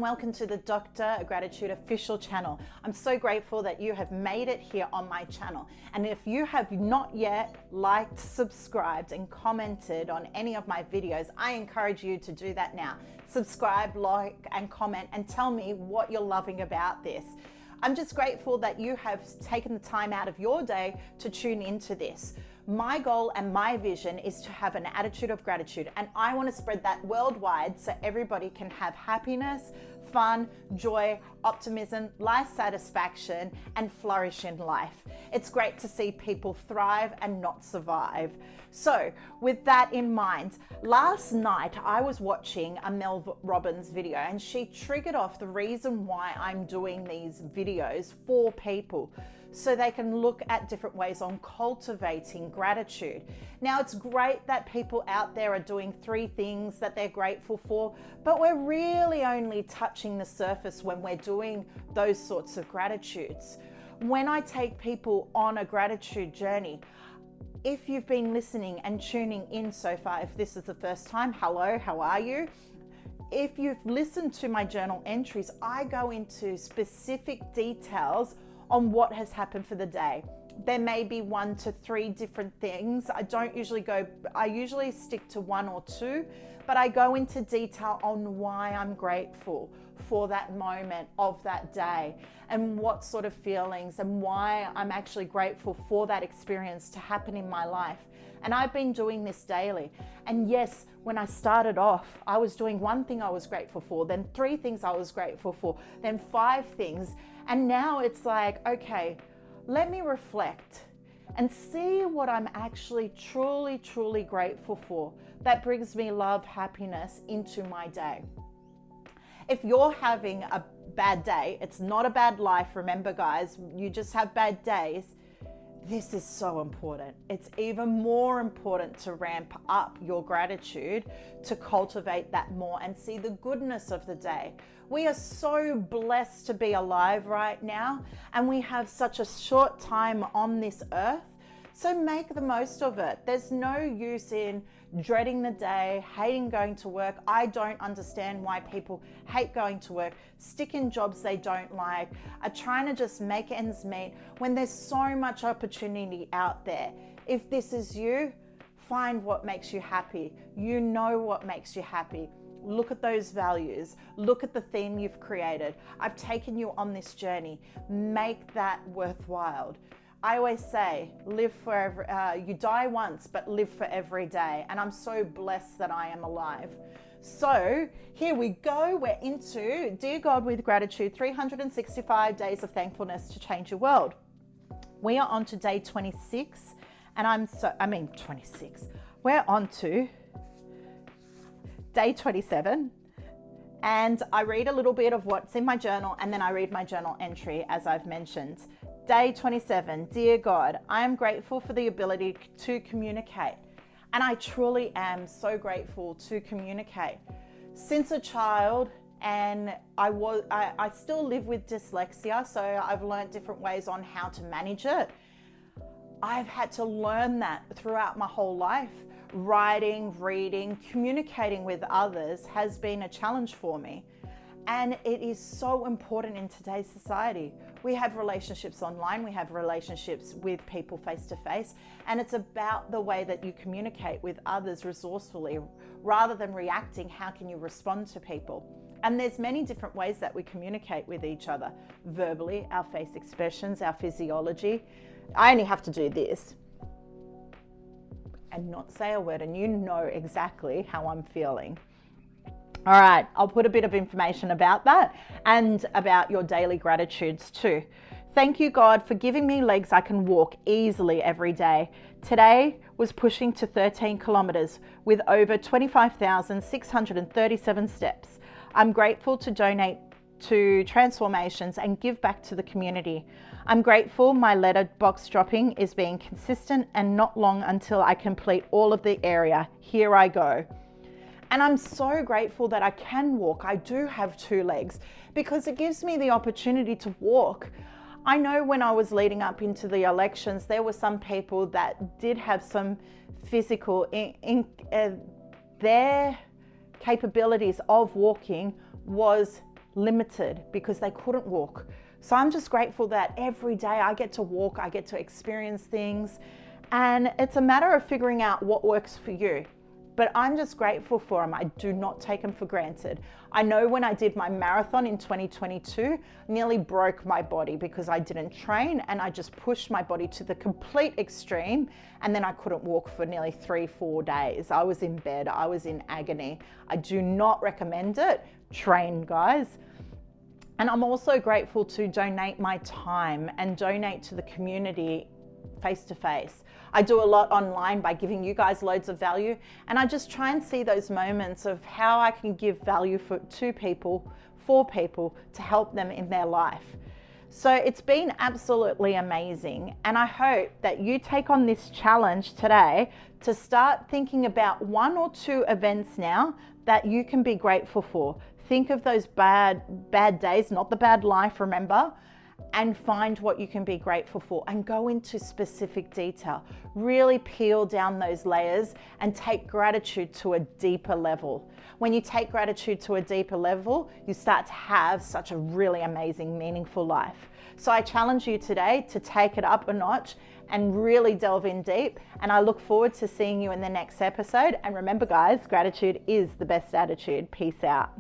welcome to the Dr. Gratitude official channel. I'm so grateful that you have made it here on my channel. And if you have not yet liked, subscribed, and commented on any of my videos, I encourage you to do that now. Subscribe, like, and comment, and tell me what you're loving about this. I'm just grateful that you have taken the time out of your day to tune into this. My goal and my vision is to have an attitude of gratitude, and I want to spread that worldwide so everybody can have happiness, fun, joy, optimism, life satisfaction, and flourish in life. It's great to see people thrive and not survive. So with that in mind, last night I was watching a Mel Robbins video, and she triggered off the reason why I'm doing these videos for people, so they can look at different ways on cultivating gratitude. Now, it's great that people out there are doing 3 things that they're grateful for, but we're really only touching the surface when we're doing those sorts of gratitudes. When I take people on a gratitude journey, if you've been listening and tuning in so far, if this is the first time, hello, how are you? If you've listened to my journal entries, I go into specific details on what has happened for the day. There may be 1 to 3 different things. I usually stick to 1 or 2, but I go into detail on why I'm grateful for that moment of that day and what sort of feelings and why I'm actually grateful for that experience to happen in my life. And I've been doing this daily. And yes, when I started off, I was doing 1 thing I was grateful for, then 3 things I was grateful for, then 5 things. And now it's like, okay, let me reflect and see what I'm actually truly grateful for that brings me love, happiness into my day. If you're having a bad day, it's not a bad life. Remember, guys, you just have bad days. This is so important. It's even more important to ramp up your gratitude, to cultivate that more and see the goodness of the day. We are so blessed to be alive right now, and we have such a short time on this earth. So make the most of it. There's no use in dreading the day, hating going to work. I don't understand why people hate going to work, stick in jobs they don't like, are trying to just make ends meet when there's so much opportunity out there. If this is you, find what makes you happy. You know what makes you happy. Look at those values. Look at the theme you've created. I've taken you on this journey. Make that worthwhile. I always say, you die once, but live for every day. And I'm so blessed that I am alive. So here we go. We're into Dear God with Gratitude, 365 days of thankfulness to change your world. We are on to day 26, and 26. We're on to day 27. And I read a little bit of what's in my journal, and then I read my journal entry, as I've mentioned. Day 27, Dear God, I am grateful for the ability to communicate. And I truly am so grateful to communicate. Since a child, and I still live with dyslexia, so I've learned different ways on how to manage it. I've had to learn that throughout my whole life. Writing, reading, communicating with others has been a challenge for me. And it is so important in today's society. We have relationships online, we have relationships with people face to face, and it's about the way that you communicate with others resourcefully. Rather than reacting, how can you respond to people? And there's many different ways that we communicate with each other. Verbally, our face expressions, our physiology. I only have to do this and not say a word, and you know exactly how I'm feeling. All right, I'll put a bit of information about that and about your daily gratitudes too. Thank you, God, for giving me legs I can walk easily every day. Today was pushing to 13 kilometers with over 25,637 steps. I'm grateful to donate to transformations and give back to the community. I'm grateful my letter box dropping is being consistent and not long until I complete all of the area. Here I go. And I'm so grateful that I can walk. I do have 2 legs because it gives me the opportunity to walk. I know when I was leading up into the elections, there were some people that did have some physical, their capabilities of walking was limited because they couldn't walk. So I'm just grateful that every day I get to walk, I get to experience things, and it's a matter of figuring out what works for you. But I'm just grateful for them. I do not take them for granted. I know when I did my marathon in 2022, nearly broke my body because I didn't train and I just pushed my body to the complete extreme, and then I couldn't walk for nearly 3-4 days. I was in bed, I was in agony. I do not recommend it. Train, guys. And I'm also grateful to donate my time and donate to the community face to face. I do a lot online by giving you guys loads of value, and I just try and see those moments of how I can give value to people, for people, to help them in their life. So it's been absolutely amazing, and I hope that you take on this challenge today to start thinking about 1 or 2 events now that you can be grateful for. Think of those bad days, not the bad life, remember, and find what you can be grateful for and go into specific detail. Really peel down those layers and take gratitude to a deeper level. When you take gratitude to a deeper level, you start to have such a really amazing, meaningful life. So I challenge you today to take it up a notch and really delve in deep. And I look forward to seeing you in the next episode. And remember, guys, gratitude is the best attitude. Peace out.